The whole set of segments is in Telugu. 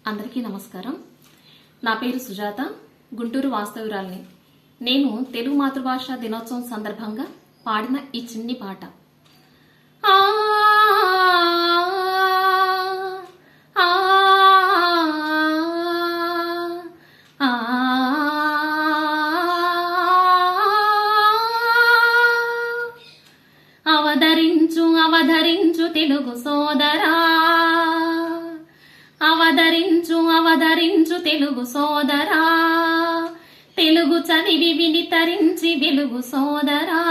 అందరికీ నమస్కారం. నా పేరు సుజాత, గుంటూరు వాస్తవ్యురాలిని. నేను తెలుగు మాతృభాష దినోత్సవం సందర్భంగా పాడిన ఈ చిన్ని పాట. అవధరించు అవధరించు తెలుగు సోదరా, అవధరించు అవధరించు తెలుగు సోదరా, తెలుగు చదివి వినితరించి వెలుగు సోదరా.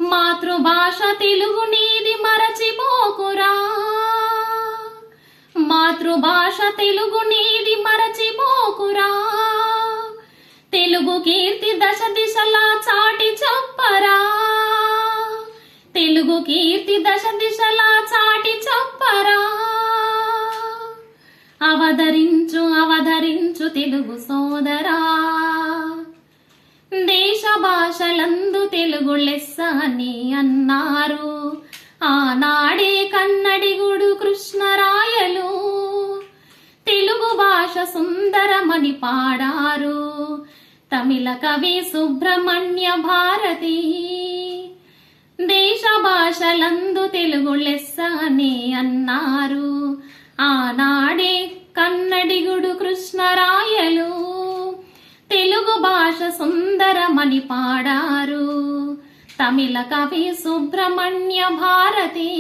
మాతృభాష తెలుగు నీది మరచిపోకురా, మాతృభాష తెలుగు నీది మరచిపోకురా. తెలుగు కీర్తి దశ దిశలా చాటి చెప్పరా, తెలుగు కీర్తి దశ దిశలా చాటి చెప్పరా. అవధరించు అవధరించు తెలుగు సోదరా, దేశ భాషలందు తెలుగు లెస్స అని అన్నారు ఆనాడే కన్నడిగుడు కృష్ణరాయలు. తెలుగు భాష సుందరమని పాడారు తమిళ కవి సుబ్రహ్మణ్య భారతి. దేశ భాషలందు తెలుగు లెస్స అని అన్నారు ఆనాడే కన్నడిగుడు కృష్ణరాయలు. తెలుగు భాష సుందరమని పాడారు తమిళ కవి సుబ్రహ్మణ్య భారతి.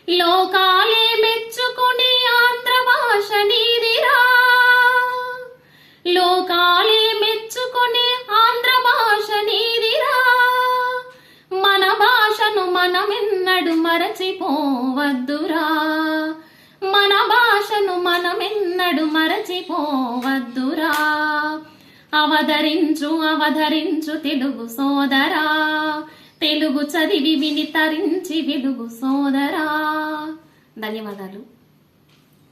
లోకాలే మెచ్చుకునే ఆంధ్ర భాష నీదిరా, లోకాలే మెచ్చుకునే ఆంధ్ర భాష నీదిరా. మన భాషను మనమెన్నడు మరచిపోవద్దురా, మన భాషను మనమెన్నడు మరచిపోవద్దురా. అవధరించు అవధరించు తెలుగు సోదరా, తెలుగు చదివి వినితరించి వెలుగు సోదరా. ధన్యవాదాలు.